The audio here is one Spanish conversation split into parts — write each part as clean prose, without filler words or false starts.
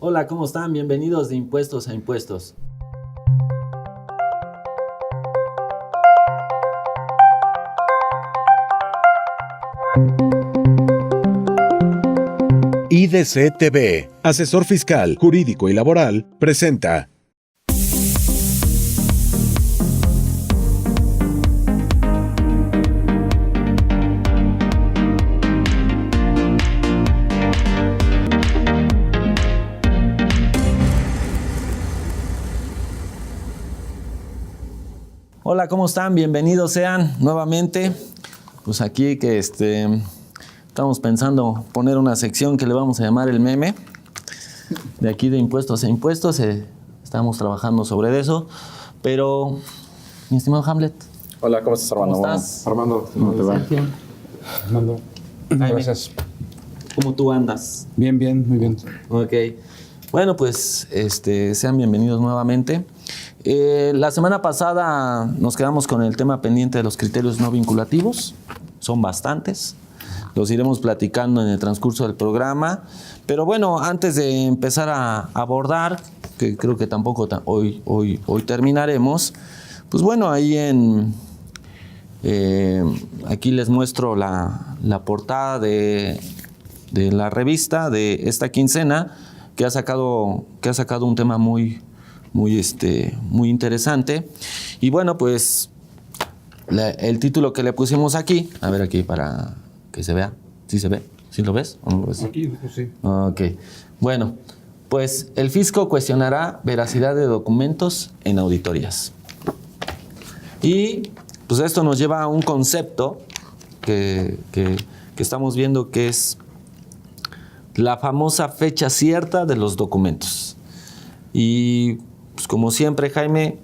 Hola, ¿cómo están? Bienvenidos de Impuestos a Impuestos. IDC TV, asesor fiscal, jurídico y laboral, presenta. Hola, ¿cómo están? Bienvenidos sean nuevamente. Pues aquí que estamos pensando poner una sección que le vamos a llamar el meme. De aquí de Impuestos a Impuestos. Estamos trabajando sobre eso. Pero, mi estimado Hamlet. Hola, ¿cómo estás, Armando? ¿Cómo estás? Armando, ¿cómo te va? Armando. Gracias. ¿Cómo tú andas? Bien, muy bien. Ok. Bueno, pues sean bienvenidos nuevamente. La semana pasada nos quedamos con el tema pendiente de los criterios no vinculativos. Son bastantes. Los iremos platicando en el transcurso del programa. Pero bueno, antes de empezar a abordar, que creo que tampoco hoy terminaremos, pues bueno, ahí aquí les muestro la portada de la revista de esta quincena, que ha sacado un tema muy interesante. Y bueno, pues el título que le pusimos aquí, a ver aquí para que se vea. ¿Sí se ve? ¿Sí lo ves o no lo ves? Aquí, sí. Ok. Bueno, pues el fisco cuestionará veracidad de documentos en auditorías. Y pues esto nos lleva a un concepto que estamos viendo, que es la famosa fecha cierta de los documentos. Y pues como siempre, Jaime,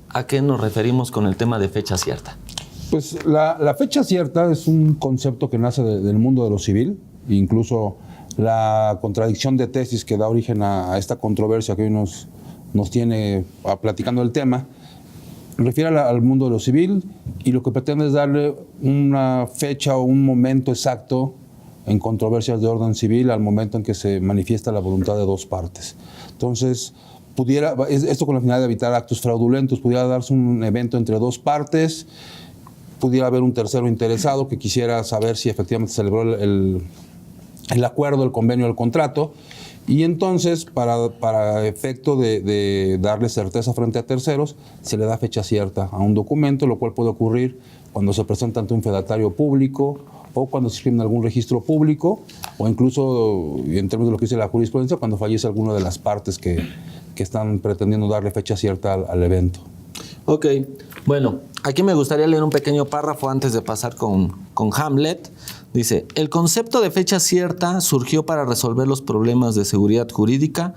¿a qué nos referimos con el tema de fecha cierta? Pues la fecha cierta es un concepto que nace del mundo de lo civil, incluso la contradicción de tesis que da origen a esta controversia que hoy nos tiene platicando el tema, refiere al mundo de lo civil, y lo que pretende es darle una fecha o un momento exacto en controversias de orden civil al momento en que se manifiesta la voluntad de dos partes. Entonces, esto con la finalidad de evitar actos fraudulentos, pudiera darse un evento entre dos partes, pudiera haber un tercero interesado que quisiera saber si efectivamente se celebró el acuerdo, el convenio, el contrato, y entonces, para efecto de darle certeza frente a terceros, se le da fecha cierta a un documento, lo cual puede ocurrir cuando se presenta ante un fedatario público, o cuando se inscribe en algún registro público, o incluso, en términos de lo que dice la jurisprudencia, cuando fallece alguna de las partes que están pretendiendo darle fecha cierta al evento. Ok, bueno, aquí me gustaría leer un pequeño párrafo antes de pasar con Hamlet. Dice: el concepto de fecha cierta surgió para resolver los problemas de seguridad jurídica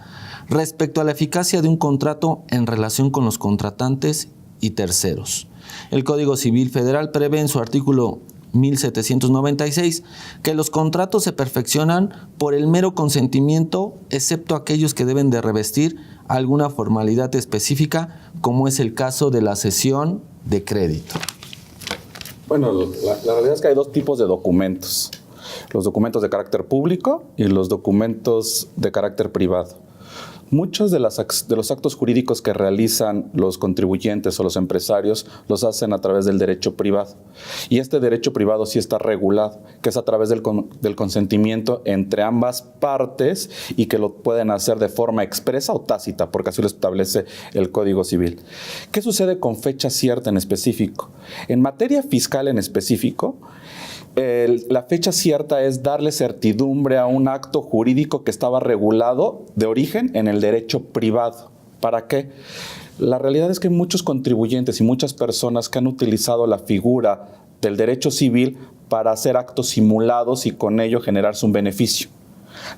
respecto a la eficacia de un contrato en relación con los contratantes y terceros. El Código Civil Federal prevé en su artículo 1796 que los contratos se perfeccionan por el mero consentimiento, excepto aquellos que deben de revestir alguna formalidad específica, como es el caso de la cesión de crédito. Bueno, la realidad es que hay dos tipos de documentos: los documentos de carácter público y los documentos de carácter privado. Muchos de los actos jurídicos que realizan los contribuyentes o los empresarios los hacen a través del derecho privado. Y este derecho privado sí está regulado, que es a través del consentimiento entre ambas partes, y que lo pueden hacer de forma expresa o tácita, porque así lo establece el Código Civil. ¿Qué sucede con fecha cierta en específico? En materia fiscal en específico, la fecha cierta es darle certidumbre a un acto jurídico que estaba regulado de origen en el derecho privado. ¿Para qué? La realidad es que hay muchos contribuyentes y muchas personas que han utilizado la figura del derecho civil para hacer actos simulados y con ello generarse un beneficio.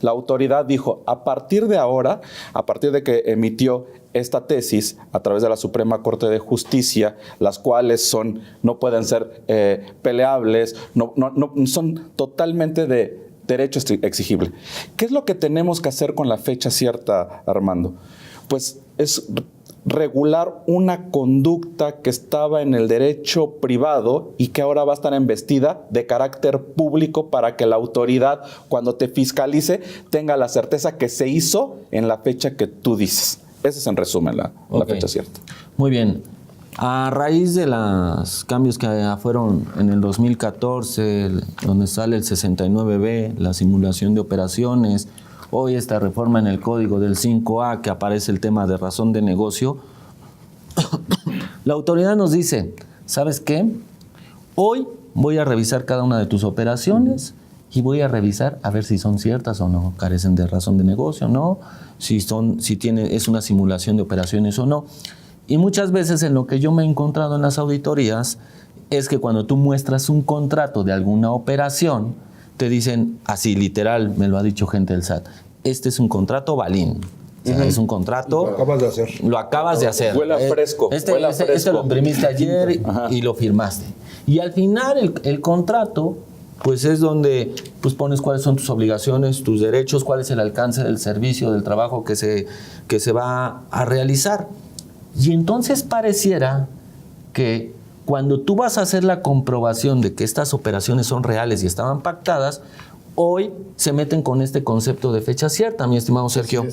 La autoridad dijo: a partir de ahora, a partir de que emitió esta tesis a través de la Suprema Corte de Justicia, las cuales no pueden ser peleables, no son totalmente de derecho exigible. ¿Qué es lo que tenemos que hacer con la fecha cierta, Armando? Pues es regular una conducta que estaba en el derecho privado y que ahora va a estar embestida de carácter público para que la autoridad, cuando te fiscalice, tenga la certeza que se hizo en la fecha que tú dices. Ese es en resumen la fecha cierta. Muy bien. A raíz de los cambios que fueron en el 2014, donde sale el 69B, la simulación de operaciones, hoy esta reforma en el código del 5A, que aparece el tema de razón de negocio, la autoridad nos dice, ¿sabes qué? Hoy voy a revisar cada una de tus operaciones y voy a revisar a ver si son ciertas o no, carecen de razón de negocio, ¿no? Si es una simulación de operaciones o no. Y muchas veces en lo que yo me he encontrado en las auditorías es que cuando tú muestras un contrato de alguna operación, te dicen, así literal, me lo ha dicho gente del SAT, este es un contrato balín. O sea, es un contrato... Lo acabas de hacer. Lo acabas de hacer. Huela fresco. Este lo imprimiste ayer y lo firmaste. Y al final el contrato, pues es donde pues pones cuáles son tus obligaciones, tus derechos, cuál es el alcance del servicio, del trabajo que se va a realizar. Y entonces pareciera que cuando tú vas a hacer la comprobación de que estas operaciones son reales y estaban pactadas, hoy se meten con este concepto de fecha cierta, mi estimado Sergio.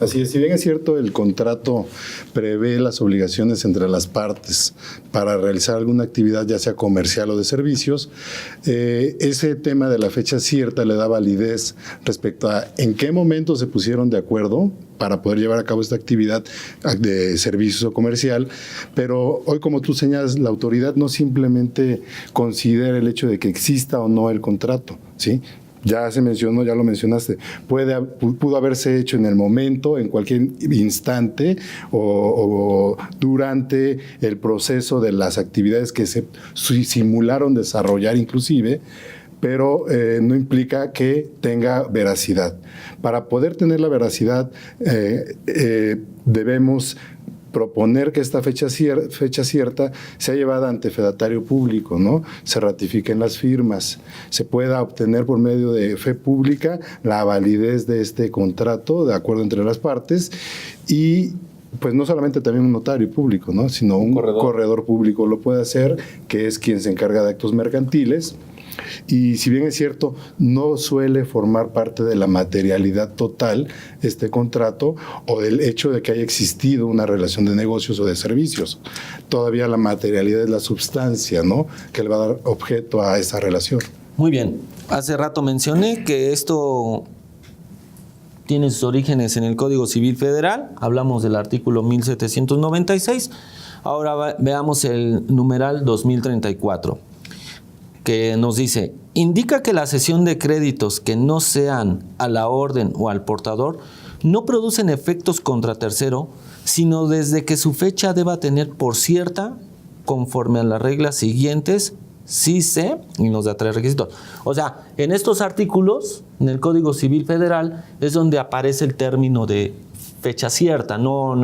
Así es, si bien es cierto, el contrato prevé las obligaciones entre las partes para realizar alguna actividad, ya sea comercial o de servicios, ese tema de la fecha cierta le da validez respecto a en qué momento se pusieron de acuerdo para poder llevar a cabo esta actividad de servicios o comercial, pero hoy, como tú señalas, la autoridad no simplemente considera el hecho de que exista o no el contrato, ¿sí? Ya se mencionó, ya lo mencionaste, pudo haberse hecho en el momento, en cualquier instante o durante el proceso de las actividades que se simularon desarrollar inclusive, pero no implica que tenga veracidad. Para poder tener la veracidad debemos proponer que esta fecha cierta sea llevada ante fedatario público, ¿no? Se ratifiquen las firmas, se pueda obtener por medio de fe pública la validez de este contrato de acuerdo entre las partes y pues no solamente también un notario público, ¿no? Sino un corredor público lo puede hacer, que es quien se encarga de actos mercantiles. Y si bien es cierto, no suele formar parte de la materialidad total este contrato o del hecho de que haya existido una relación de negocios o de servicios. Todavía la materialidad es la sustancia, ¿no?, que le va a dar objeto a esa relación. Muy bien. Hace rato mencioné que esto tiene sus orígenes en el Código Civil Federal. Hablamos del artículo 1796. Ahora veamos el numeral 2034. Que nos dice, indica que la cesión de créditos que no sean a la orden o al portador no producen efectos contra tercero, sino desde que su fecha deba tener por cierta, conforme a las reglas siguientes, sí sé, y nos da 3 requisitos. O sea, en estos artículos, en el Código Civil Federal, es donde aparece el término de fecha cierta, no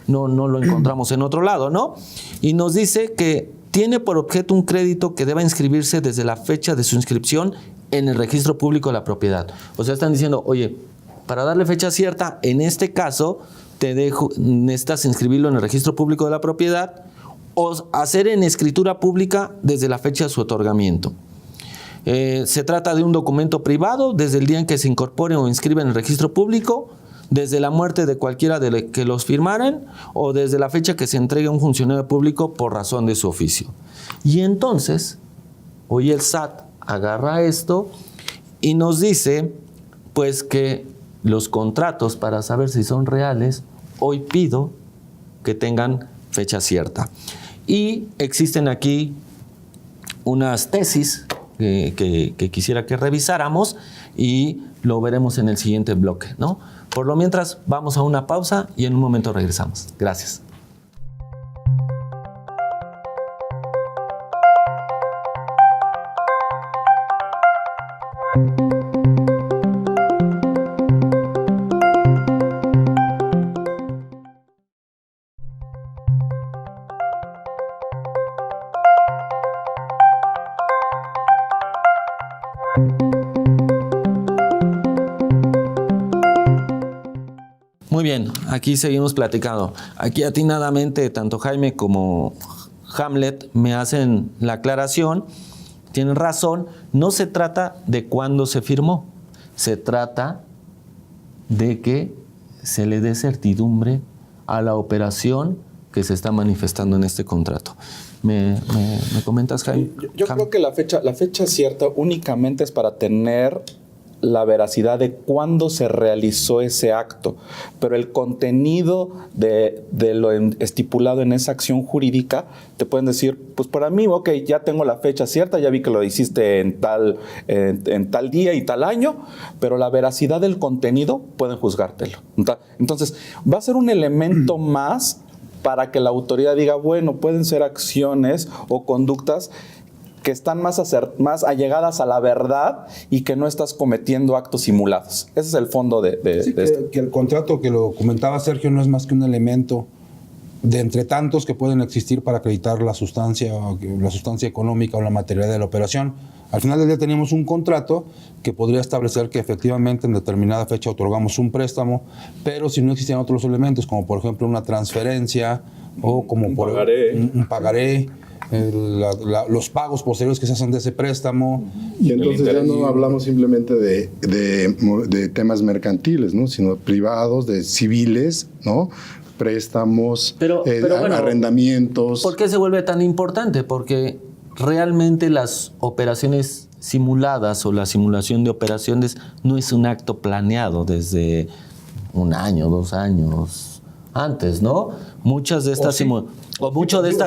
lo encontramos en otro lado, ¿no? Y nos dice que tiene por objeto un crédito que deba inscribirse desde la fecha de su inscripción en el registro público de la propiedad. O sea, están diciendo, oye, para darle fecha cierta, en este caso, necesitas inscribirlo en el registro público de la propiedad o hacer en escritura pública desde la fecha de su otorgamiento. Se trata de un documento privado desde el día en que se incorpore o inscribe en el registro público, desde la muerte de cualquiera de que los firmaren o desde la fecha que se entregue a un funcionario público por razón de su oficio. Y entonces, hoy el SAT agarra esto y nos dice pues que los contratos, para saber si son reales, hoy pido que tengan fecha cierta. Y existen aquí unas tesis que quisiera que revisáramos y lo veremos en el siguiente bloque, ¿no? Por lo mientras, vamos a una pausa y en un momento regresamos. Gracias. Muy bien, aquí seguimos platicando. Aquí atinadamente, tanto Jaime como Hamlet me hacen la aclaración. Tienen razón, no se trata de cuándo se firmó, se trata de que se le dé certidumbre a la operación que se está manifestando en este contrato. ¿Me comentas, Jaime? Yo creo que la fecha cierta únicamente es para tener la veracidad de cuándo se realizó ese acto, pero el contenido de lo estipulado en esa acción jurídica, te pueden decir, pues para mí, ok, ya tengo la fecha cierta, ya vi que lo hiciste en tal día y tal año, pero la veracidad del contenido pueden juzgártelo. Entonces, va a ser un elemento más para que la autoridad diga, bueno, pueden ser acciones o conductas que están más allegadas a la verdad y que no estás cometiendo actos simulados. Ese es el fondo de esto. Que el contrato que lo comentaba Sergio no es más que un elemento de entre tantos que pueden existir para acreditar la sustancia económica o la materialidad de la operación. Al final del día tenemos un contrato que podría establecer que efectivamente en determinada fecha otorgamos un préstamo, pero si no existían otros elementos, como por ejemplo una transferencia o como un pagaré, los pagos posteriores que se hacen de ese préstamo. Y entonces ya no hablamos simplemente de temas mercantiles, ¿no? Sino privados, de civiles, ¿no? Préstamos, pero bueno, arrendamientos. ¿Por qué se vuelve tan importante? Porque realmente las operaciones simuladas o la simulación de operaciones no es un acto planeado desde un año, 2 años antes, ¿no? Muchas de estas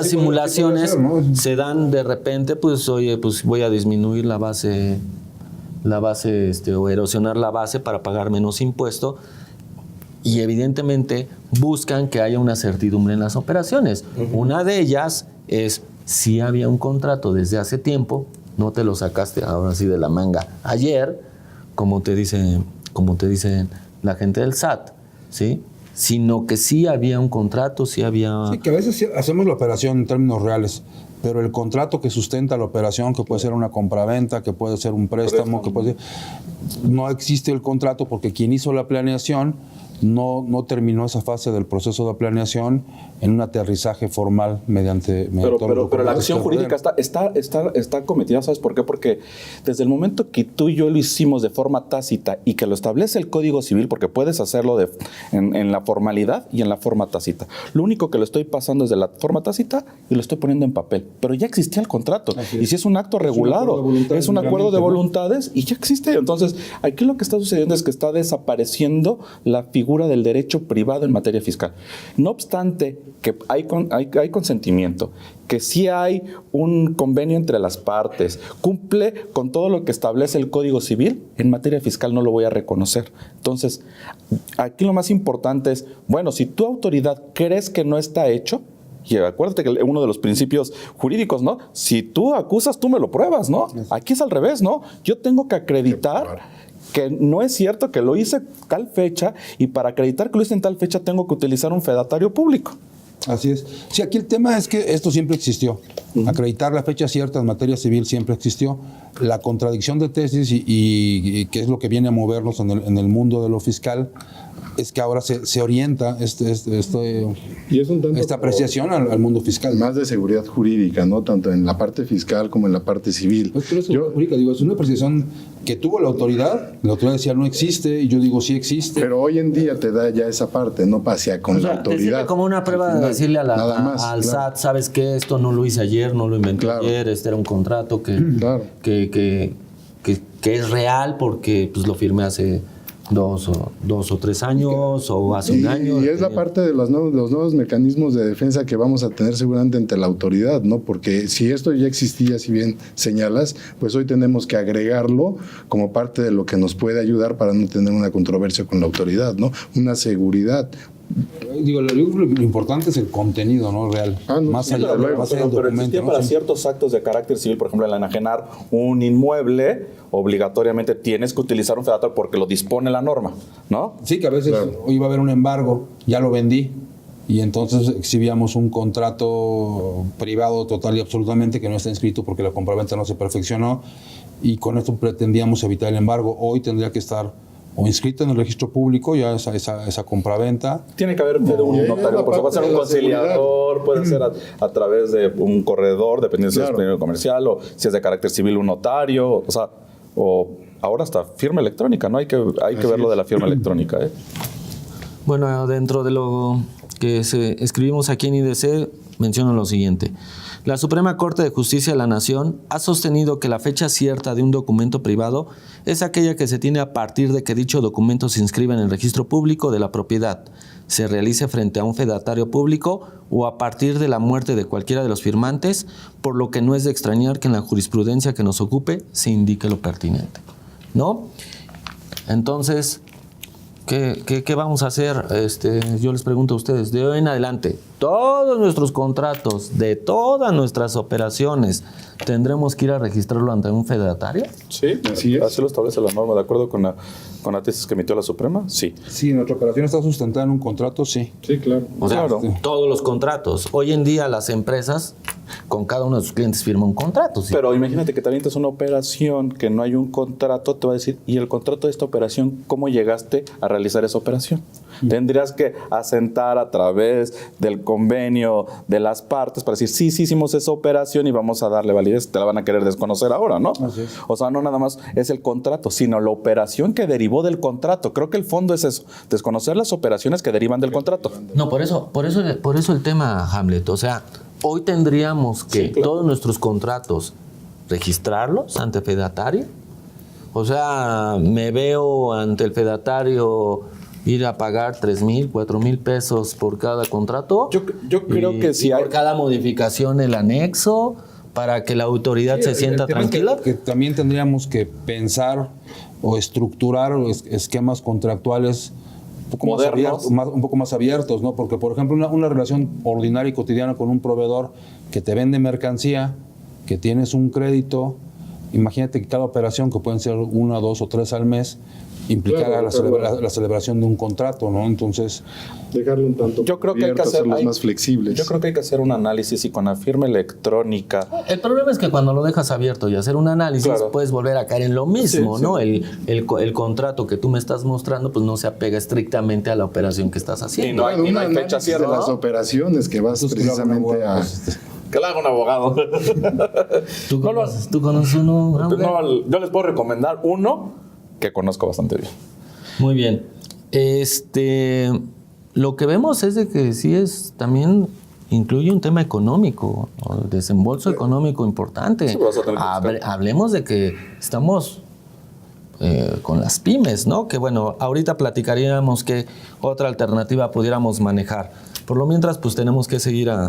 simulaciones se dan de repente, pues oye, pues voy a disminuir la base o erosionar la base para pagar menos impuesto. Y evidentemente buscan que haya una certidumbre en las operaciones. Una de ellas es, si había un contrato desde hace tiempo, no te lo sacaste ahora sí de la manga ayer, como te dicen la gente del SAT, ¿sí? Sino que sí había un contrato, sí había... Sí, que a veces hacemos la operación en términos reales, pero el contrato que sustenta la operación, que puede ser una compraventa, que puede ser un préstamo, que puede ser... No existe el contrato porque quien hizo la planeación no terminó esa fase del proceso de planeación en un aterrizaje formal mediante pero la acción jurídica está cometida, ¿sabes por qué? Porque desde el momento que tú y yo lo hicimos de forma tácita y que lo establece el Código Civil, porque puedes hacerlo en la formalidad y en la forma tácita. Lo único que lo estoy pasando es de la forma tácita y lo estoy poniendo en papel. Pero ya existía el contrato. Y si es un acto regulado, es un acuerdo de voluntades y ya existe. Entonces, aquí lo que está sucediendo es que está desapareciendo la figura del derecho privado en materia fiscal. No obstante que hay consentimiento, que sí hay un convenio entre las partes, cumple con todo lo que establece el Código Civil, en materia fiscal no lo voy a reconocer. Entonces, aquí lo más importante es, bueno, si tu autoridad crees que no está hecho, y acuérdate que uno de los principios jurídicos, ¿no? Si tú acusas, tú me lo pruebas, ¿no? Aquí es al revés, ¿no? Yo tengo que acreditar que no es cierto que lo hice tal fecha y para acreditar que lo hice en tal fecha tengo que utilizar un fedatario público. Así es. Sí, aquí el tema es que esto siempre existió. Acreditar la fecha cierta en materia civil siempre existió. La contradicción de tesis y que es lo que viene a movernos en el mundo de lo fiscal es que ahora se orienta y es un tanto esta apreciación al mundo fiscal. Más de seguridad jurídica, ¿no? Tanto en la parte fiscal como en la parte civil. Pues, es una apreciación que tuvo la autoridad decía no existe, y yo digo sí existe. Pero hoy en día te da ya esa parte, no pasea con la autoridad. Te sirve como una prueba de decirle al SAT, ¿sabes qué? Esto no lo hice ayer, no lo inventé ayer, este era un contrato que es real porque pues, lo firmé hace 2 o 3 años o hace un año. Y es la parte de los nuevos mecanismos de defensa que vamos a tener seguramente ante la autoridad, ¿no? Porque si esto ya existía, si bien señalas, pues hoy tenemos que agregarlo como parte de lo que nos puede ayudar para no tener una controversia con la autoridad, ¿no? Una seguridad. Lo importante es el contenido, ¿no? Real. Más allá del documento. Pero existía para ciertos actos de carácter civil, por ejemplo, el enajenar un inmueble, obligatoriamente tienes que utilizar un fedatario porque lo dispone la norma, ¿no? Sí, que a veces iba a haber un embargo, ya lo vendí, y entonces exhibíamos un contrato privado total y absolutamente que no está inscrito porque la compraventa no se perfeccionó, y con esto pretendíamos evitar el embargo. Hoy tendría que estar o inscrita en el registro público, ya esa compraventa. Tiene que haber un notario, porque va a ser un conciliador, puede ser a través de un corredor, dependiendo si es primero comercial o si es de carácter civil, un notario, o ahora hasta firma electrónica, ¿no? Hay que ver lo de la firma electrónica, ¿eh? Bueno, dentro de lo que escribimos aquí en IDC, menciono lo siguiente. La Suprema Corte de Justicia de la Nación ha sostenido que la fecha cierta de un documento privado es aquella que se tiene a partir de que dicho documento se inscriba en el registro público de la propiedad, se realice frente a un fedatario público o a partir de la muerte de cualquiera de los firmantes, por lo que no es de extrañar que en la jurisprudencia que nos ocupe se indique lo pertinente, ¿no? Entonces, ¿qué vamos a hacer? Yo les pregunto a ustedes, de hoy en adelante, todos nuestros contratos de todas nuestras operaciones, ¿tendremos que ir a registrarlo ante un fedatario? Sí, así lo establece la norma, de acuerdo con la tesis que emitió la Suprema, sí. Sí, nuestra operación está sustentada en un contrato, sí. Sí, claro. O sea, Claro. todos los contratos. Hoy en día las empresas, con cada uno de sus clientes, firman un contrato. ¿Sí? Pero imagínate que te avientas una operación que no hay un contrato, te va a decir, ¿y el contrato de esta operación, cómo llegaste a realizar esa operación? Tendrías que asentar a través del convenio de las partes para decir, sí hicimos esa operación y vamos a darle validez. Te la van a querer desconocer ahora, ¿no? Así es. O sea, no nada más es el contrato, sino la operación que derivó del contrato. Creo que el fondo es eso, desconocer las operaciones que derivan del contrato. No, por eso el tema, Hamlet. O sea, hoy tendríamos que todos nuestros contratos registrarlos ante fedatario. O sea, me veo ante el fedatario ir a pagar 3,000, 4,000 pesos por cada contrato. Yo creo que si y hay... por cada modificación el anexo, para que la autoridad se sienta El tema es tranquila. que también tendríamos que pensar o estructurar esquemas contractuales un poco más abiertos, ¿no? Porque, por ejemplo, una relación ordinaria y cotidiana con un proveedor que te vende mercancía, que tienes un crédito, imagínate que cada operación, que pueden ser 1, 2 o 3 al mes, implicara la celebración de un contrato, ¿no? Entonces, dejarlo un tanto yo creo que hay que abierto, hacerlos hacer más flexibles. Yo creo que hay que hacer un análisis y con la firma electrónica. El problema es que cuando lo dejas abierto y hacer un análisis, Claro. puedes volver a caer en lo mismo, Sí, ¿no? sí. El contrato que tú me estás mostrando, pues no se apega estrictamente a la operación que estás haciendo. Y no hay Un fecha análisis cierta, de las ¿no? operaciones que vas precisamente a... Que la haga un abogado. ¿Tú conoces uno? Hamlet? No, yo les puedo recomendar uno que conozco bastante bien. Muy bien. Lo que vemos es de que sí también incluye un tema económico, ¿no? Desembolso económico importante. Sí, vas a tener que buscar. Hablemos de que estamos con las pymes, ¿no? Que bueno, ahorita platicaríamos qué otra alternativa pudiéramos manejar. Por lo mientras, pues tenemos que seguir a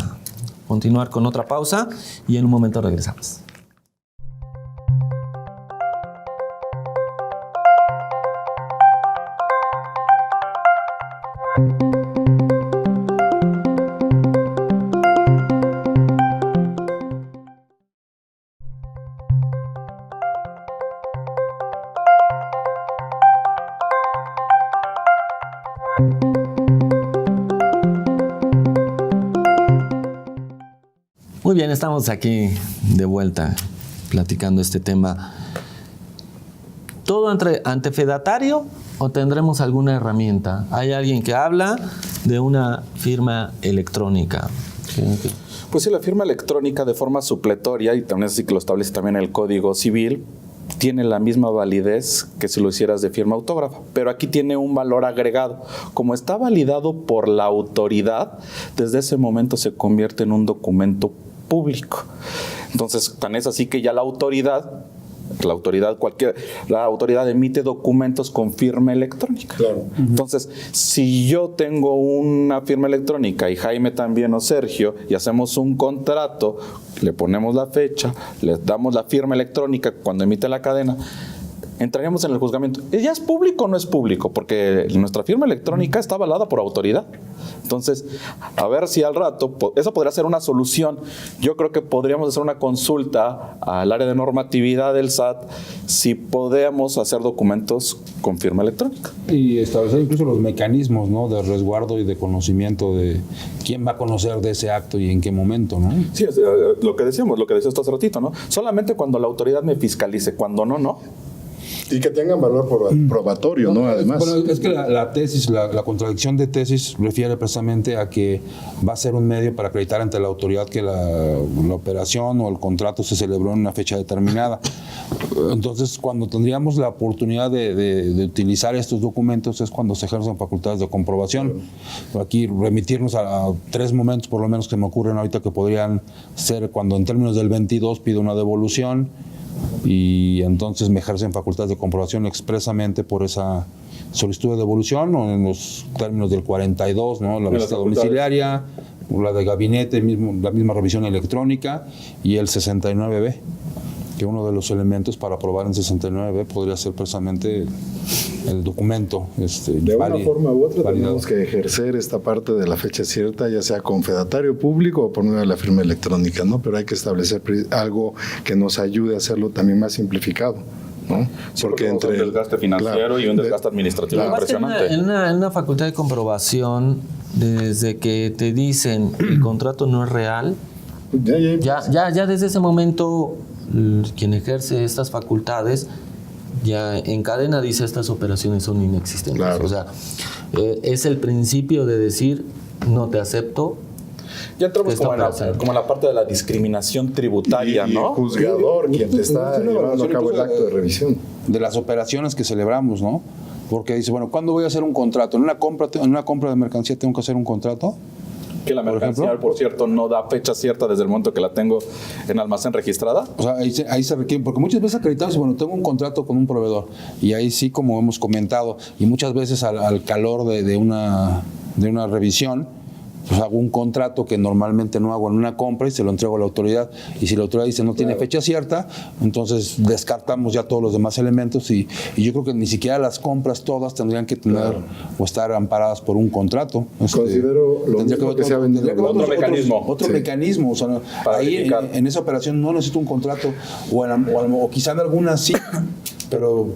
continuar con otra pausa y en un momento regresamos. Muy bien, estamos aquí de vuelta platicando este tema. ¿Todo ante fedatario o tendremos alguna herramienta? Hay alguien que habla de una firma electrónica. Pues sí, la firma electrónica de forma supletoria, y también así que lo establece también el Código Civil, tiene la misma validez que si lo hicieras de firma autógrafa, pero aquí tiene un valor agregado. Como está validado por la autoridad, desde ese momento se convierte en un documento público. Entonces, tan es así que ya la autoridad emite documentos con firma electrónica. Claro. Entonces, si yo tengo una firma electrónica y Jaime también o Sergio, y hacemos un contrato, le ponemos la fecha, le damos la firma electrónica cuando emite la cadena, entraríamos en el juzgamiento. ¿Ya es público o no es público? Porque nuestra firma electrónica está avalada por autoridad. Entonces, a ver si al rato, eso podría ser una solución. Yo creo que podríamos hacer una consulta al área de normatividad del SAT si podemos hacer documentos con firma electrónica. y establecer incluso los mecanismos, ¿no?, de resguardo y de conocimiento de quién va a conocer de ese acto y en qué momento, ¿no? Sí, lo que decías hace ratito, ¿no? Solamente cuando la autoridad me fiscalice, cuando no. Y que tengan valor probatorio, ¿no? Además. Bueno, es que la tesis, la contradicción de tesis refiere precisamente a que va a ser un medio para acreditar ante la autoridad que la operación o el contrato se celebró en una fecha determinada. Entonces, cuando tendríamos la oportunidad de utilizar estos documentos es cuando se ejercen facultades de comprobación. Aquí remitirnos a 3 momentos por lo menos que me ocurren ahorita que podrían ser cuando en términos del 22 pido una devolución y entonces me ejercen facultades de comprobación expresamente por esa solicitud de devolución, o en los términos del 42, ¿no? La visita domiciliaria, la de gabinete, la misma revisión electrónica, y el 69B, que uno de los elementos para aprobar en 69B podría ser precisamente el documento. De una forma u otra tenemos que ejercer esta parte de la fecha cierta, ya sea con fedatario público o por medio de la firma electrónica, ¿no? Pero hay que establecer algo que nos ayude a hacerlo también más simplificado, ¿no? Sí, porque entre un desgaste financiero y un desgaste administrativo impresionante. En una facultad de comprobación, desde que te dicen el contrato no es real, ya desde ese momento quien ejerce estas facultades ya en cadena dice estas operaciones son inexistentes. Claro. O sea, es el principio de decir no te acepto. Ya entramos como en la parte de la discriminación tributaria, y ¿no? el juzgador, quien te está llevando a cabo el acto de revisión. De las operaciones que celebramos, ¿no? Porque dice, bueno, ¿cuándo voy a hacer un contrato? ¿En una compra de mercancía tengo que hacer un contrato? Que la mercancía, por cierto, no da fecha cierta desde el momento que la tengo en almacén registrada. O sea, ahí se requiere, porque muchas veces acreditamos, bueno, tengo un contrato con un proveedor, y ahí sí, como hemos comentado, y muchas veces al calor de una revisión, pues hago un contrato que normalmente no hago en una compra y se lo entrego a la autoridad. Y si la autoridad dice no tiene fecha cierta, entonces descartamos ya todos los demás elementos y yo creo que ni siquiera las compras todas tendrían que tener o estar amparadas por un contrato. Considero lo mismo que sea otro mecanismo. Otro mecanismo. O sea, ahí en esa operación no necesito un contrato o quizá en algunas sí. Pero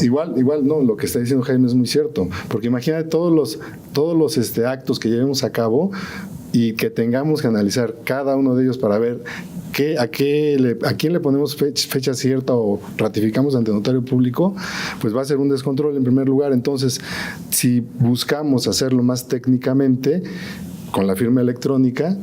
igual no, lo que está diciendo Jaime es muy cierto, porque imagínate todos los actos que llevemos a cabo y que tengamos que analizar cada uno de ellos para ver a quién le ponemos fecha cierta o ratificamos ante notario público, pues va a ser un descontrol en primer lugar. Entonces, si buscamos hacerlo más técnicamente con la firma electrónica,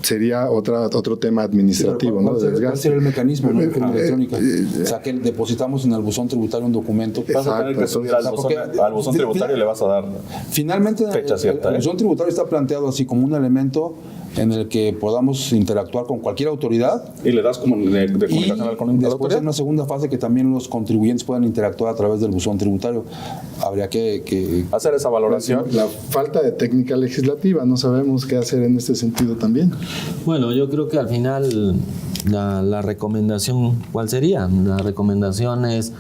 sería otro tema administrativo, ¿no? ¿Cuál sería el mecanismo, ¿no? electrónica? O sea, que depositamos en el buzón tributario un documento. Vas a tener que subir al buzón tributario y le vas a dar finalmente fecha cierta. El buzón tributario está planteado así como un elemento en el que podamos interactuar con cualquier autoridad. Y le das como de comunicación con la después autoridad. en una segunda fase que también los contribuyentes puedan interactuar a través del buzón tributario. Habría que hacer esa valoración. La falta de técnica legislativa, no sabemos qué hacer en este sentido también. Bueno, yo creo que al final la recomendación, ¿cuál sería? La recomendación es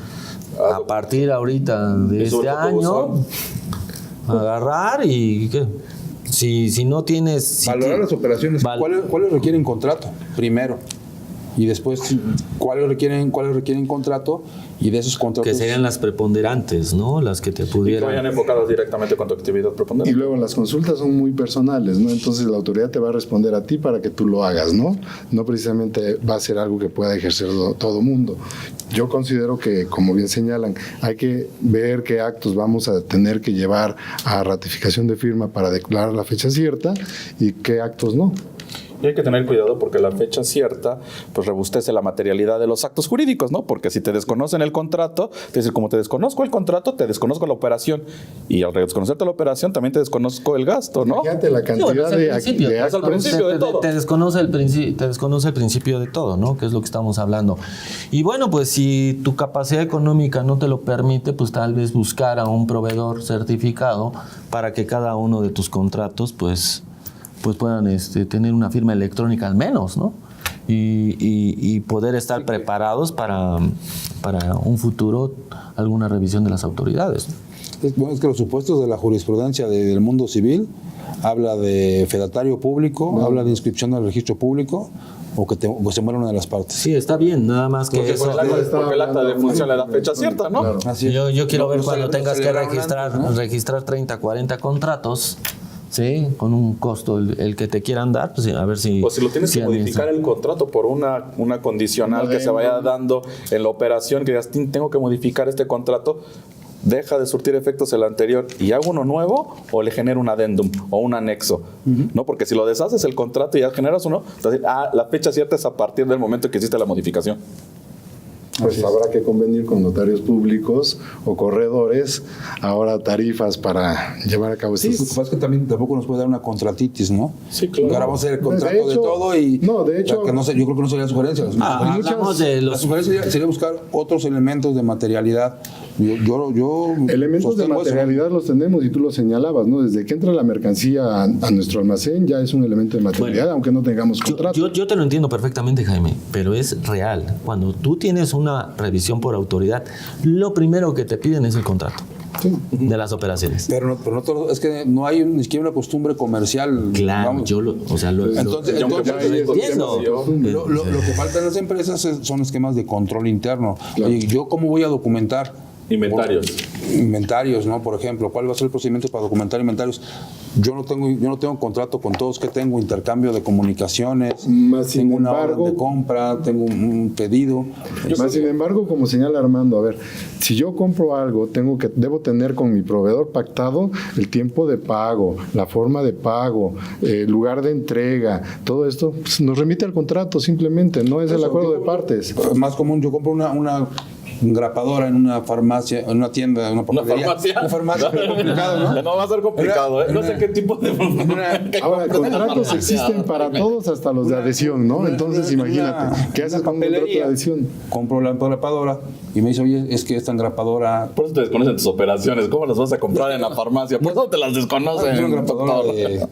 a partir ahorita de este año agarrar y ¿qué? Si no tienes... valorar las operaciones. ¿Cuáles requieren contrato? Primero. Y después, ¿cuáles requieren contrato? Y de esos contratos... Que serían las preponderantes, ¿no? Las que te pudieran... Y que vayan enfocadas directamente con tu actividad preponderante. Y luego las consultas son muy personales, ¿no? Entonces la autoridad te va a responder a ti para que tú lo hagas, ¿no? No precisamente va a ser algo que pueda ejercer todo mundo. Yo considero que, como bien señalan, hay que ver qué actos vamos a tener que llevar a ratificación de firma para declarar la fecha cierta y qué actos no. Y hay que tener cuidado porque la fecha cierta pues rebustece la materialidad de los actos jurídicos, ¿no? Porque si te desconocen el contrato, es decir, como te desconozco el contrato, te desconozco la operación. Y al desconocerte la operación, también te desconozco el gasto, ¿no? Fíjate la cantidad de actos. Te desconoce el principio de todo, ¿no? Que es lo que estamos hablando. Y bueno, pues si tu capacidad económica no te lo permite, pues tal vez buscar a un proveedor certificado para que cada uno de tus contratos, pues puedan tener una firma electrónica al menos, ¿no? Y poder estar preparados para un futuro, alguna revisión de las autoridades, ¿no? Es que los supuestos de la jurisprudencia del mundo civil habla de fedatario público, habla de inscripción al registro público o que se muera una de las partes. Sí, está bien, nada más que eso. Porque el acta de función le da fecha cierta, ¿no? Claro. Yo quiero ver cuando tengas que registrar 30, 40 contratos, Sí, con un costo el que te quieran dar, pues a ver si... O si lo tienes que administra. modificar el contrato por una condicional que se vaya dando en la operación, que digas, tengo que modificar este contrato, deja de surtir efectos el anterior y hago uno nuevo, o le genero un adendum o un anexo, ¿no? Porque si lo deshaces el contrato y ya generas uno, entonces, la fecha cierta es a partir del momento que hiciste la modificación. Pues habrá que convenir con notarios públicos o corredores, ahora tarifas para llevar a cabo Sí, lo que estos... pasa es que tampoco nos puede dar una contratitis, ¿no? Sí, claro. Ahora vamos a hacer el contrato de, hecho, todo y... no, de hecho- que no sé, yo creo que no sería la sugerencia. Hablamos de La los... sugerencia sería buscar otros elementos de materialidad. Yo Elementos de sostengo eso, ¿no? materialidad los tenemos y tú lo señalabas, ¿no? Desde que entra la mercancía a nuestro almacén ya es un elemento de materialidad, Bueno, aunque no tengamos contrato. Yo te lo entiendo perfectamente, Jaime, pero es real. Cuando tú tienes una revisión por autoridad, lo primero que te piden es el contrato de las operaciones. Pero no todo, es que no hay ni siquiera una costumbre comercial. Claro, vamos. yo lo Entonces, Ya ahí es lo otro entiendo. tema. Lo que falta en las empresas son esquemas de control interno. Claro. Oye, ¿yo cómo voy a documentar? Inventarios. Inventarios, ¿no? Por ejemplo, ¿cuál va a ser el procedimiento para documentar inventarios? Yo no tengo contrato con todos que tengo, intercambio de comunicaciones, Más sin tengo una embargo- orden de compra, tengo un pedido. Más sin embargo, como señala Armando, a ver, si yo compro algo, debo tener con mi proveedor pactado el tiempo de pago, la forma de pago, el lugar de entrega, todo esto pues, nos remite al contrato simplemente, no es el acuerdo de partes. Más común, yo compro una grapadora en una farmacia, en una tienda, en una papelería. Una farmacia, es complicado, ¿no? No va a ser complicado, ¿eh? No sé qué tipo de... Ahora, contratos existen para todos, hasta los de adhesión, ¿no? Entonces, imagínate, ¿qué haces con un contrato de adhesión? Compro la grapadora y me dice, oye, es que esta grapadora... Por eso te desconocen tus operaciones. ¿Cómo las vas a comprar en la farmacia? Por eso te las Es desconocen. una grapadora doctor. de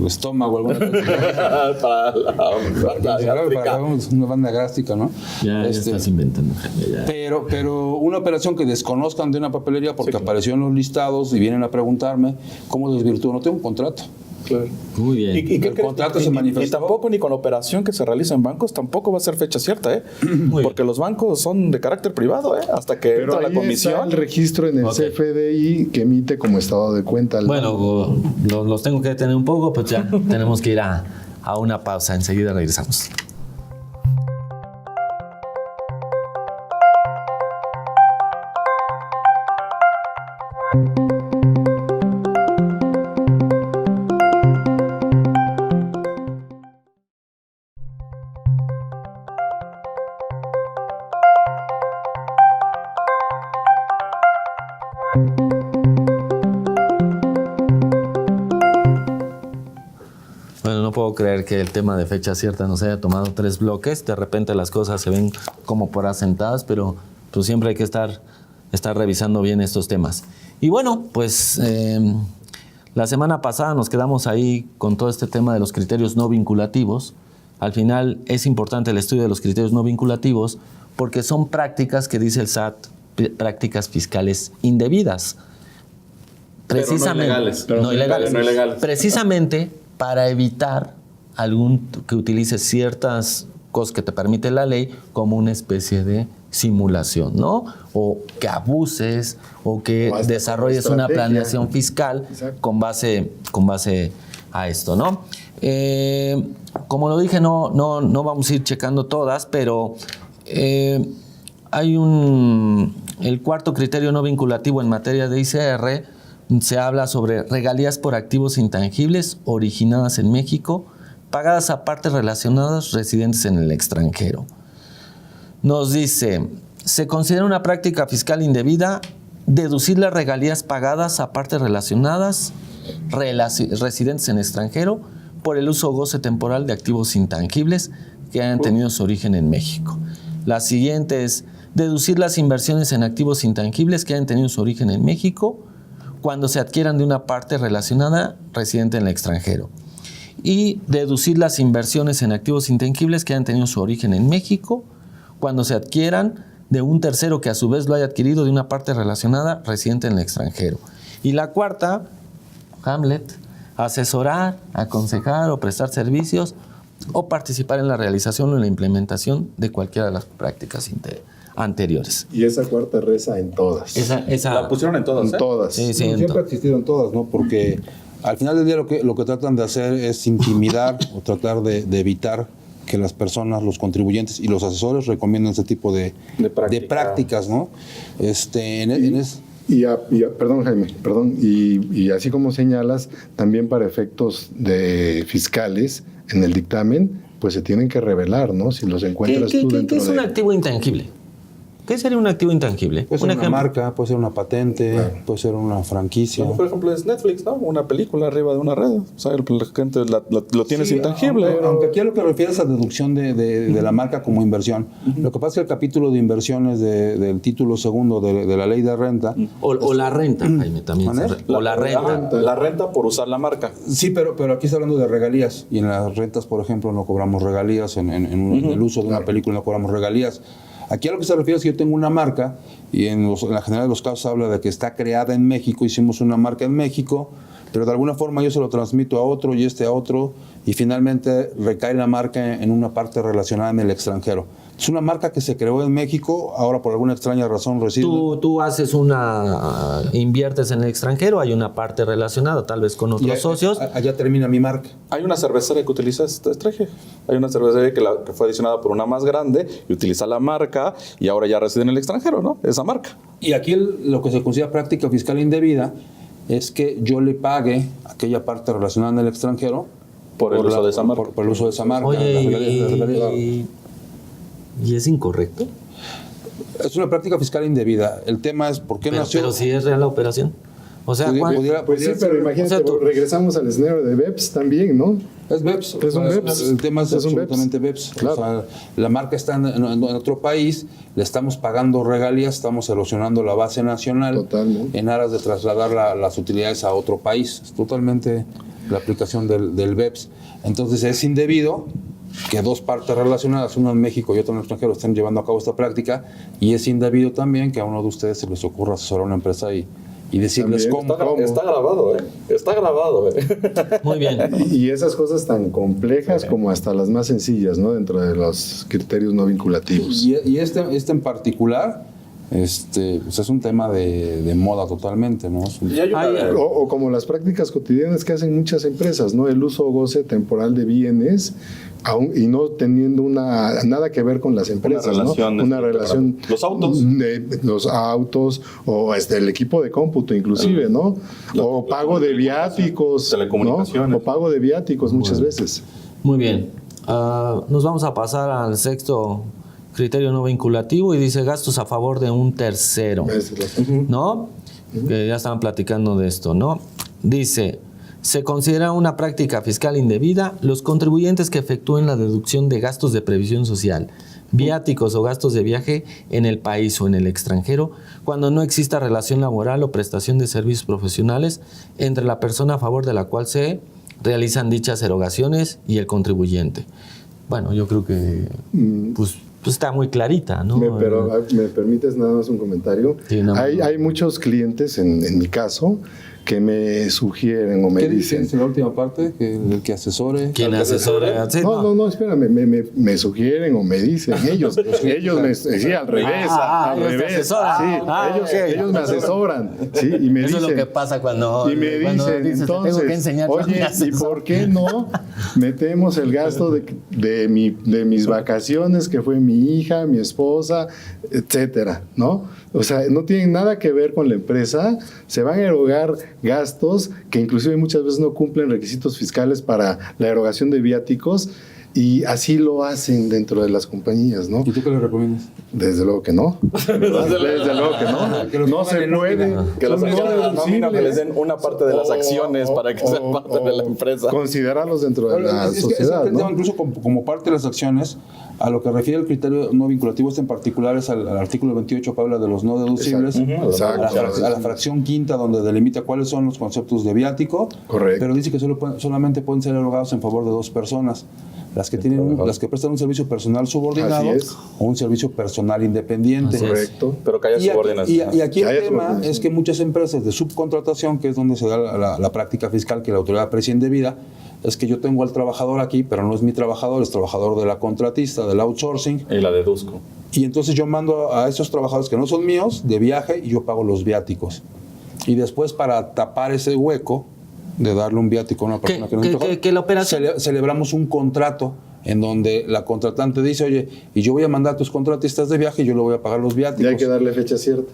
estómago, alguna cosa. Para la gástrica. Una banda gástrica, ¿no? Ya estás inventando, Jaime, ya. Pero una operación que desconozcan de una papelería porque apareció en los listados y vienen a preguntarme cómo desvirtúo, no tengo un contrato. Claro. Muy bien. ¿Y qué El crees? contrato se Y manifestó. tampoco ni con la operación que se realiza en bancos tampoco va a ser fecha cierta, ¿eh? Muy Porque los bancos son de carácter privado, ¿eh? Hasta que Pero entra la ahí está comisión. el registro en el CFDI que emite como estado de cuenta. Bueno, los tengo que detener un poco, pues ya tenemos que ir a una pausa. Enseguida regresamos. Bueno, no puedo creer que el tema de fecha cierta nos haya tomado 3 bloques. De repente las cosas se ven como por asentadas, pero pues siempre hay que estar revisando bien estos temas. Y bueno, pues la semana pasada nos quedamos ahí con todo este tema de los criterios no vinculativos. Al final es importante el estudio de los criterios no vinculativos porque son prácticas que dice el SAT, prácticas fiscales indebidas. Pero no ilegales. No ilegales. No ilegales. Precisamente para evitar que utilice ciertas cosas que te permite la ley como una especie de simulación, ¿no? O que abuses o que O hasta desarrolles como una estrategia. planeación fiscal Exacto. con base a esto, ¿no? Como lo dije, no vamos a ir checando todas, pero hay el cuarto criterio no vinculativo en materia de ICR. Se habla sobre regalías por activos intangibles originadas en México, pagadas a partes relacionadas residentes en el extranjero. Nos dice, se considera una práctica fiscal indebida deducir las regalías pagadas a partes relacionadas residentes en el extranjero por el uso o goce temporal de activos intangibles que hayan tenido su origen en México. La siguiente es deducir las inversiones en activos intangibles que hayan tenido su origen en México cuando se adquieran de una parte relacionada residente en el extranjero. Y deducir las inversiones en activos intangibles que hayan tenido su origen en México cuando se adquieran de un tercero que a su vez lo haya adquirido de una parte relacionada residente en el extranjero. Y la cuarta, Hamlet, asesorar, aconsejar o prestar servicios o participar en la realización o en la implementación de cualquiera de las prácticas anteriores. Y esa cuarta reza en todas. Esa La pusieron en todas, En ¿eh? todas. Sí, sí, Siempre existieron todas, ¿no? Porque Al final del día lo que tratan de hacer es intimidar o tratar de evitar que las personas, los contribuyentes y los asesores recomienden ese tipo de prácticas, ¿no? Perdón, Jaime, y así como señalas, también para efectos de fiscales en el dictamen, pues se tienen que revelar, ¿no? Si los encuentras tú dentro ¿Qué es un activo intangible? ¿Qué sería un activo intangible? Puede ser una marca, puede ser una patente, Claro. puede ser una franquicia. Como por ejemplo es Netflix, ¿no? Una película arriba de una red. O sea, la gente lo tienes intangible. Aunque aquí a lo que refieres a deducción de la marca como inversión, lo que pasa es que el capítulo de inversiones del título segundo de la ley de renta... O la renta, Jaime, también. O la renta. La renta por usar la marca. Sí, pero aquí está hablando de regalías. Y en las rentas, por ejemplo, no cobramos regalías. En el uso de una película no cobramos regalías. Aquí a lo que se refiere es que yo tengo una marca y en la general de los casos habla de que está creada en México, hicimos una marca en México, pero de alguna forma yo se lo transmito a otro y a otro y finalmente recae la marca en una parte relacionada en el extranjero. Es una marca que se creó en México, ahora por alguna extraña razón reside... Tú haces inviertes en el extranjero, hay una parte relacionada tal vez con otros socios. Allá termina mi marca. Hay una cervecería que utiliza este estraje. Hay una cervecería que fue adicionada por una más grande y utiliza la marca y ahora ya reside en el extranjero, ¿no? Esa marca. Y aquí lo que se considera práctica fiscal indebida es que yo le pague aquella parte relacionada en el extranjero Por el uso de esa marca. Por el uso de esa marca. Oye, ¿y es incorrecto? Es una práctica fiscal indebida. El tema es por qué nació... Pero si es real la operación. O sea, Pues sí, pero imagínate, regresamos al escenario de BEPS también, ¿no? Es BEPS. Es un BEPS. El tema es Es un absolutamente BEPS. Claro. O sea, la marca está en otro país, le estamos pagando regalías, estamos erosionando la base nacional. Totalmente. En aras de trasladar las utilidades a otro país. Es totalmente la aplicación del BEPS. Entonces es indebido que dos partes relacionadas, una en México y otra en el extranjero, estén llevando a cabo esta práctica, y es indebido también que a uno de ustedes se les ocurra asesorar a una empresa y decirles También cómo. Está grabado, ¿eh? Está grabado, ¿eh? muy bien. Y esas cosas tan complejas como hasta las más sencillas, ¿no? Dentro de los criterios no vinculativos. Y este en particular, pues es un tema de moda totalmente, ¿no? Y hay una- O como las prácticas cotidianas que hacen muchas empresas, ¿no? El uso o goce temporal de bienes, y no teniendo nada que ver con las empresas, relación, ¿no? Una relación los autos. de los autos o el equipo de cómputo inclusive, ¿no? O pago de viáticos, telecomunicaciones. ¿no? O pago de viáticos muchas veces. Muy bien. Nos vamos a pasar al sexto criterio no vinculativo y dice gastos a favor de un tercero. ¿No? Que ya estaban platicando de esto, ¿no? Dice, se considera una práctica fiscal indebida los contribuyentes que efectúen la deducción de gastos de previsión social, viáticos o gastos de viaje en el país o en el extranjero cuando no exista relación laboral o prestación de servicios profesionales entre la persona a favor de la cual se realizan dichas erogaciones y el contribuyente. Bueno, yo creo que pues está muy clarita, ¿no? Pero ¿me permites nada más un comentario? Sí, no. Hay muchos clientes, en mi caso, que me sugieren o me ¿Qué dicen... dice la última parte? Que el que asesore. ¿Quién asesora? Sí, No, espérame, me sugieren o me dicen ellos sí, al revés, al ellos te revés, asesoran. sí, ellos me asesoran, sí, y me Eso dicen, es lo que pasa cuando y me cuando dicen, dices, entonces, tengo que enseñarte a un oye, ¿y asesor. por qué no metemos el gasto de mis vacaciones, que fue mi hija, mi esposa, etcétera, ¿no? O sea, no tienen nada que ver con la empresa, se van a erogar gastos que inclusive muchas veces no cumplen requisitos fiscales para la erogación de viáticos, y así lo hacen dentro de las compañías, ¿no? ¿Y tú qué le recomiendas? Desde luego que no. Desde luego que no. Que los No pongan se en puede. nómina. Que los Son no acciones de la nómina, que les deducibles. den una parte de las acciones para que sean parte de la empresa. Considerarlos dentro de la Es que sociedad, ese tema, ¿no? incluso como parte de las acciones, a lo que refiere el criterio no vinculativo, en particular es al artículo 28 que habla de los no deducibles, Exacto. a la fracción quinta donde delimita cuáles son los conceptos de viático, Correcto. pero dice que solamente pueden ser erogados en favor de dos personas. Las que prestan un servicio personal subordinado Así es. o un servicio personal independiente. Así es. Correcto. Pero que haya Y subordinación. aquí Que haya el tema subordinación. es que muchas empresas de subcontratación, que es donde se da la práctica fiscal que la autoridad aprecia indebida, es que yo tengo al trabajador aquí, pero no es mi trabajador, es trabajador de la contratista, del outsourcing, Y la deduzco. y entonces yo mando a esos trabajadores que no son míos de viaje y yo pago los viáticos. Y después, para tapar ese hueco, de darle un viático a una persona que no es trabajador, que la operación... celebramos un contrato en donde la contratante dice, oye, y yo voy a mandar a tus contratistas de viaje y yo le voy a pagar los viáticos. Y hay que darle fecha cierta.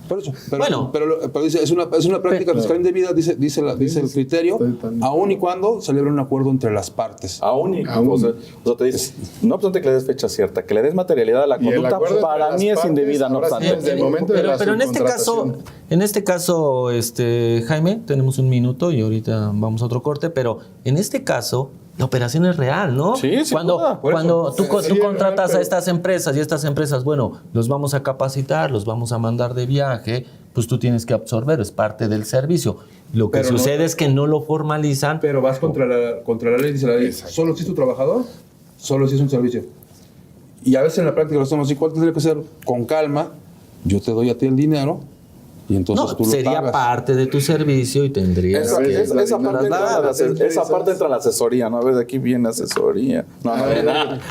Por eso. Bueno. pero dice, es una práctica fiscal indebida, dice el criterio, aun y cuando celebra un acuerdo entre las partes. Aún. O sea, te dices, no obstante que le des fecha cierta, que le des materialidad a la Y el conducta, acuerdo para entre mí las es indebida, no partes, ahora obstante. sí, desde el momento de la pero en este caso, Jaime, tenemos un minuto y ahorita vamos a otro corte, pero en este caso la operación es real, ¿no? Sí, sin cuando duda. cuando tú Sí, contratas pero- a estas empresas y estas empresas, bueno, los vamos a capacitar, los vamos a mandar de viaje, pues tú tienes que absorber, es parte del servicio. Lo que Pero no- sucede es que no lo formalizan. Pero vas contra la ley, dice la ley, solo existe un trabajador, solo existe un servicio. Y a veces en la práctica lo hacemos así, ¿cuál tendría que ser? Con calma, yo te doy a ti el dinero y entonces No, tú lo sería pagas. parte de tu servicio y tendrías Esa, que... esa parte esa parte entra en la asesoría, ¿no? A ver, de aquí viene asesoría. No, no es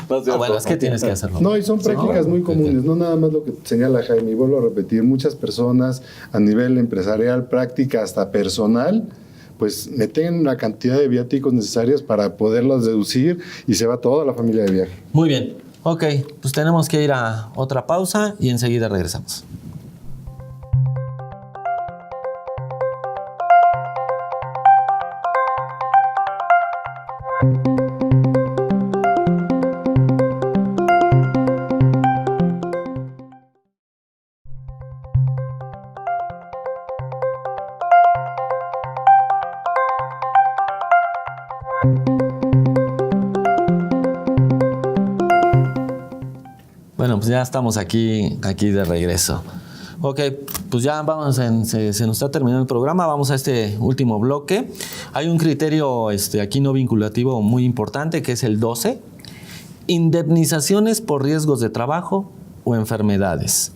cierto. bueno, es que tienes que hacerlo. No, y son prácticas muy comunes, no nada más lo que señala Jaime, y vuelvo a repetir, muchas personas a nivel empresarial, práctica, hasta personal, pues meten la cantidad de viáticos necesarios para poderlos deducir y se va toda la familia de viaje. Muy bien. Ok, pues tenemos que ir a otra pausa y enseguida regresamos. Bueno, pues ya estamos aquí de regreso. Ok, pues ya vamos, se nos está terminando el programa, vamos a este último bloque. Hay un criterio aquí no vinculativo muy importante que es el 12, indemnizaciones por riesgos de trabajo o enfermedades.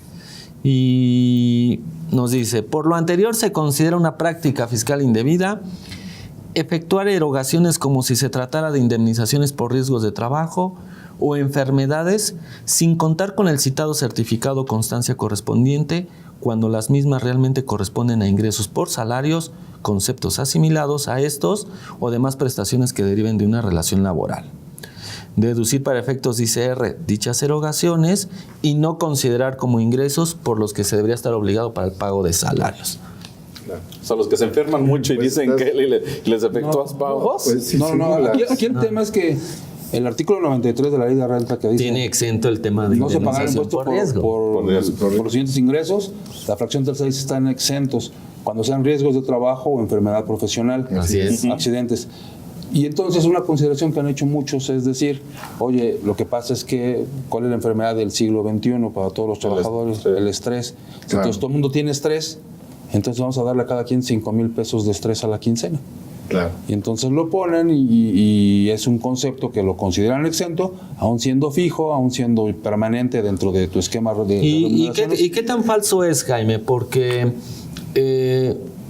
Y nos dice, por lo anterior se considera una práctica fiscal indebida efectuar erogaciones como si se tratara de indemnizaciones por riesgos de trabajo o enfermedades sin contar con el citado certificado o constancia correspondiente cuando las mismas realmente corresponden a ingresos por salarios, conceptos asimilados a estos o demás prestaciones que deriven de una relación laboral. Deducir para efectos de ICR dichas erogaciones y no considerar como ingresos por los que se debería estar obligado para el pago de salarios. O sea, los que se enferman mucho y Pues dicen estás- que les efectúas pagos. Pues sí, No, simula. aquí el tema es que el artículo 93 de la ley de renta que dice Tiene exento el tema de no se pagará indemnización impuesto por riesgo. por los siguientes ingresos, la fracción tercera dice están exentos cuando sean riesgos de trabajo o enfermedad profesional, Así es. accidentes. Y entonces una consideración que han hecho muchos es decir, oye, lo que pasa es que ¿cuál es la enfermedad del siglo XXI para todos los trabajadores? estrés. El estrés. Claro. Entonces todo el mundo tiene estrés, entonces vamos a darle a cada quien 5,000 pesos de estrés a la quincena. Claro. Y entonces lo ponen y es un concepto que lo consideran exento, aún siendo fijo, aún siendo permanente dentro de tu esquema de remuneraciones. ¿Y qué tan falso es, Jaime? Porque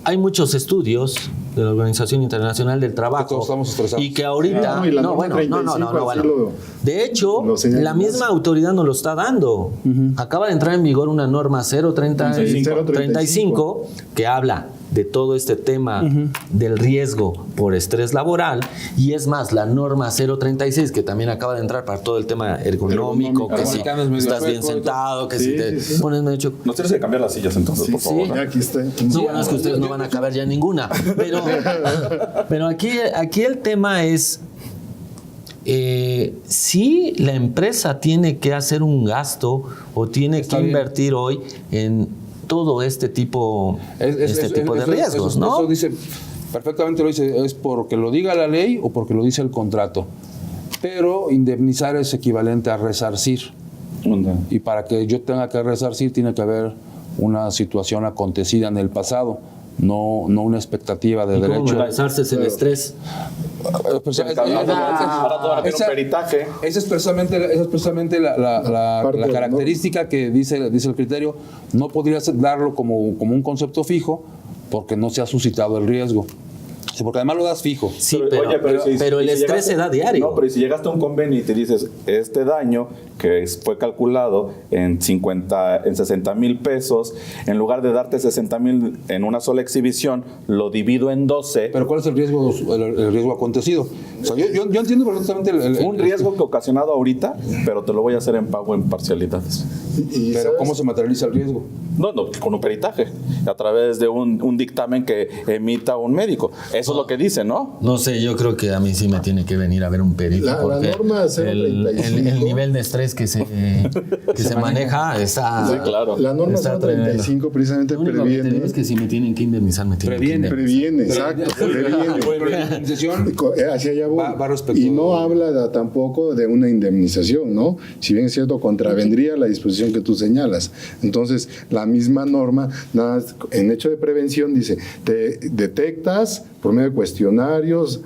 hay muchos estudios de la Organización Internacional del Trabajo Que todos estamos estresados. y que ahorita No, y la no, norma bueno, 35 así bueno. lo- De hecho, lo señala la más. misma autoridad nos lo está dando. Acaba de entrar en vigor una norma 035 que habla de todo este tema del riesgo por estrés laboral, y es más, la norma 036 que también acaba de entrar para todo el tema ergonómico, que si Arrancando medio estás bien chueco y todo. sentado, que Sí, si te sí, sí. pones medio chueco. Nos tienes que cambiar las sillas entonces, por favor. Ya aquí está. No, bueno, es que ustedes no van a caber ya en ninguna. Pero aquí el tema es, si la empresa tiene que hacer un gasto o tiene Está que bien. invertir hoy en todo este tipo, tipo de riesgos, ¿no? Eso dice, perfectamente lo dice, es porque lo diga la ley o porque lo dice el contrato. Pero indemnizar es equivalente a resarcir. Y para que yo tenga que resarcir tiene que haber una situación acontecida en el pasado, no una expectativa de ¿Y cómo derecho. minimizarse el estrés? Pues, Para todo hacer un peritaje. esa es precisamente la Parte del característica que dice el criterio. No podrías darlo como un concepto fijo porque no se ha suscitado el riesgo. Sí, porque además lo das fijo. Sí, pero el estrés se da diario. No, pero si llegaste a un convenio y te dices, este daño que fue calculado en 60,000 pesos, en lugar de darte 60,000 en una sola exhibición, lo divido en 12. Pero ¿cuál es el riesgo acontecido? O sea, yo entiendo perfectamente Un riesgo que ocasionado ahorita, pero te lo voy a hacer en pago en parcialidades. Pero ¿sabes? ¿cómo se materializa el riesgo? No, con un peritaje, a través de un dictamen que emita un médico. Eso es lo que dice, ¿no? No sé, yo creo que a mí sí me tiene que venir a ver un perito. La porque norma 035. el nivel de estrés que se maneja está. Sí, claro. La norma Está 035 precisamente Lo único que te previene. digo es que si me tienen que indemnizar, me tienen Previene. que indemnizar. Previene, exacto, previene. Pero la indemnización Hacia allá voy. va respecto- Y no habla tampoco de una indemnización, ¿no? Si bien es cierto, contravendría la disposición que tú señalas. Entonces, la misma norma, nada más, en hecho de prevención, dice, te detectas por medio de cuestionarios,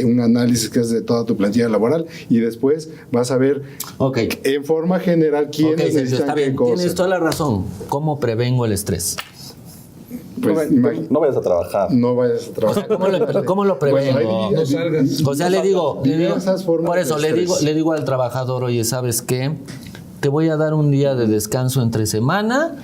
un análisis que es de toda tu plantilla laboral, y después vas a ver Ok. en forma general quiénes Ok, Sergio, necesitan está qué bien. cosa. Tienes toda la razón. ¿Cómo prevengo el estrés? Pues, No vayas a trabajar. no vayas a trabajar. ¿Cómo lo prevengo? Bueno, No salgas. O sea, le digo, diversas formas por eso de estrés. le digo al trabajador, oye, ¿sabes qué? Te voy a dar un día de descanso entre semana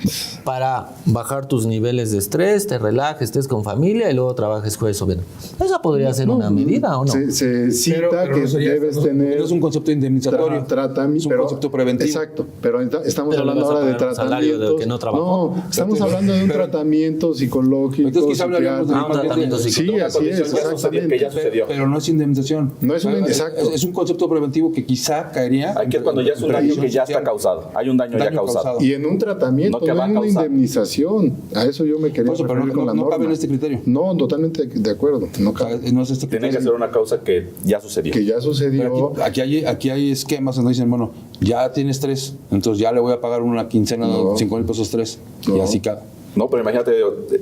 para bajar tus niveles de estrés, te relajes, estés con familia y luego trabajes jueves o viernes. Esa podría ser una medida, ¿o no? Se cita Pero que no sería- debes no- tener no es un concepto indemnizatorio. tratamiento, es un concepto preventivo. Exacto, pero estamos Pero le hablando vas a ahora de pagar un salario del tratamientos. que no trabajó. No, estamos hablando de un Pero- tratamiento psicológico. Entonces quizá hablaríamos de Ah, un tratamiento Sí, psicológico. así es, Que ya exactamente. sucedió. Pero no es indemnización. No es exacto. Es un concepto preventivo que quizá caería. Aquí es cuando ya es un daño que ya está causado. Hay un daño ya causado. Y en un tratamiento, No que no va a en una causar. indemnización. A eso yo me quería Por eso, pero referir con la no norma. cabe en este criterio. No, totalmente de acuerdo. No cabe. No es este Tiene que criterio. ser una causa que ya sucedió. Que ya sucedió. Pero aquí hay esquemas donde dicen, bueno, ya tienes 3, entonces ya le voy a pagar una quincena de No. 5,000 pesos 3. Y No. así cada. No, pero imagínate,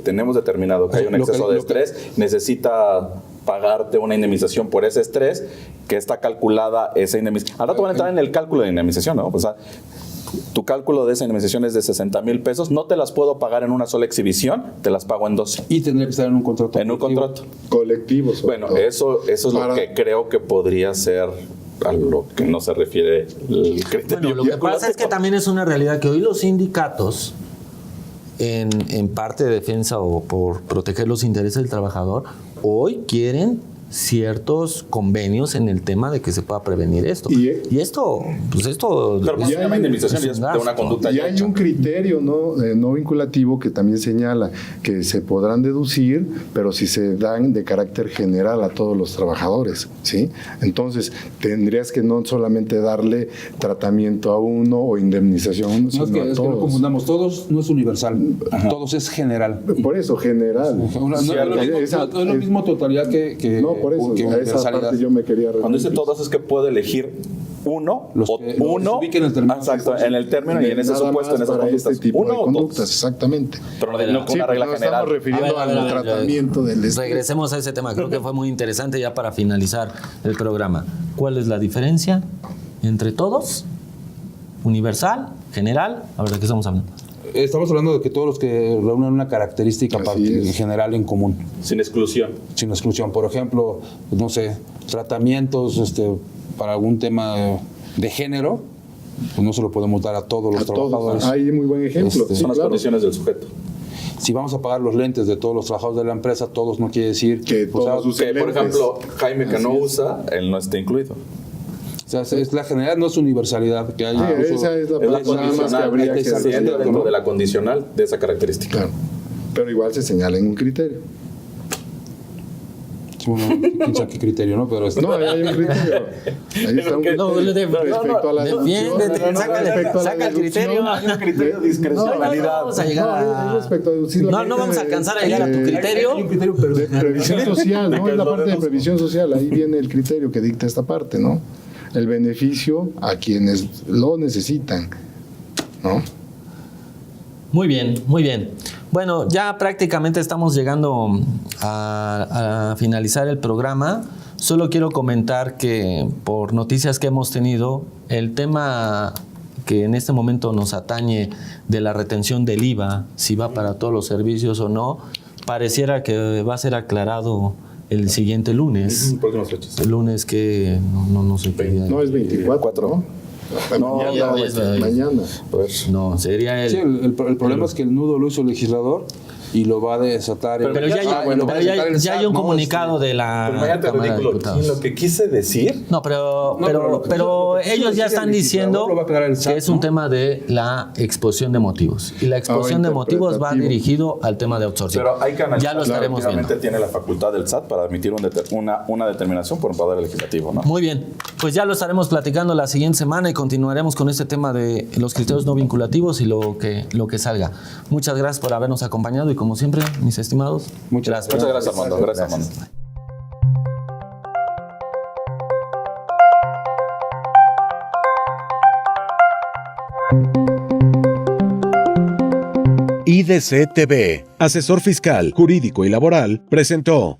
tenemos determinado que hay un Lo que- exceso de lo que- estrés, necesita pagarte una indemnización por ese estrés, que está calculada esa indemnización. Al rato van a entrar en el cálculo de indemnización, ¿no? O sea, tu cálculo de esa indemnización es de 60,000 pesos, no te las puedo pagar en una sola exhibición, te las pago en 12. Y tendría que estar en un contrato. En un colectivo. contrato. Colectivo, sobre Bueno, todo. eso es Para- lo que creo que podría ser a lo que no se refiere el criterio. Bueno, lo que pasa es que también es una realidad que hoy los sindicatos, en parte de defensa o por proteger los intereses del trabajador, hoy quieren ciertos convenios en el tema de que se pueda prevenir esto. Y- esto, pues esto... Pero pues es- se llama indemnización es y es un de una gasto. conducta Y ya hay hecha. un criterio no vinculativo que también señala que se podrán deducir, pero si se dan de carácter general a todos los trabajadores, ¿sí? Entonces, tendrías que no solamente darle tratamiento a uno o indemnización, No, sino es que a no todos. confundamos. Todos no es universal. Todos es general. Por eso, general. No, no es Cierto. lo mismo totalidad que No, por eso, que a esa universalidad. parte yo me quería referir. Cuando dice todos es que puedo elegir uno Los o que uno. se ubiquen en el término. Exacto, en el término y en ese Nada supuesto, en más esas para conductas. este tipo Uno de o conductas, dos. exactamente. Pero no con Sí, una regla nos general. estamos refiriendo al tratamiento del estrés. Regresemos a ese tema, creo que fue muy interesante ya para finalizar el programa. ¿Cuál es la diferencia entre todos? Universal, general, a ver de qué estamos hablando. Estamos hablando de que todos los que reúnen una característica Así es. en general en común, Sin exclusión. sin exclusión. Por ejemplo, no sé, tratamientos para algún tema de género, pues no se lo podemos dar a todos los A todos. trabajadores. Hay muy buen ejemplo. Este, Sí, Son las claro. condiciones del sujeto. Si vamos a pagar los lentes de todos los trabajadores de la empresa, todos no quiere decir Que o sea, todos sus Que, por lentes. ejemplo, Jaime que Así no es. usa, él no está incluido. o sea, es la generalidad, no es universalidad. Que haya Sí, incluso- esa es la Es la parte nada más que condicional. habría Hay que que Se entra ¿no? dentro de la condicional de esa característica. Claro. Pero igual se señala en un criterio. Bueno, quién sabe qué criterio, ¿no? Pero No, ahí hay un criterio. Ahí está un No, criterio. Respecto a la defiéndete, deducción, sácale- saca el criterio. Hay un criterio de discrecionalidad. No vamos a llegar No, respecto a deducir la No, parte no vamos a de- alcanzar a llegar a tu de- criterio. hay un criterio, pero De previsión social, ¿no? que Es la lo parte de deduzco. previsión social. Ahí viene el criterio que dicta esta parte, ¿no? El beneficio a quienes lo necesitan, ¿no? Muy bien, muy bien. Bueno, ya prácticamente estamos llegando a finalizar el programa. Solo quiero comentar que por noticias que hemos tenido, el tema que en este momento nos atañe de la retención del IVA, si va para todos los servicios o no, pareciera que va a ser aclarado el siguiente lunes. Próximas fechas. El lunes que no sé qué día. No es 24, ¿no? Mañana, mañana. Pues, No, sería Sí, el problema es que el nudo lo hizo el legislador y lo va a desatar. Pero ya, ya hay un comunicado de la Pero imagínate, Cámara de ridículo. Diputados. Y lo que quise decir. No, pero pero ellos ya están diciendo lo va a aclarar el SAT, que es un ¿no? tema de la exposición de motivos. Y la exposición de motivos va interpretativo. dirigido al tema de outsourcing. Pero hay que analizar. Ya lo estaremos viendo. Efectivamente tiene la facultad del SAT para emitir una determinación por un poder legislativo, ¿no? Muy bien, pues ya lo estaremos platicando la siguiente semana y continuaremos con este tema de los criterios no vinculativos y lo que salga. Muchas gracias por habernos acompañado y como siempre, mis estimados, Muchas muchas gracias, Armando. Gracias, Armando. IDC TV, asesor fiscal, jurídico y laboral, presentó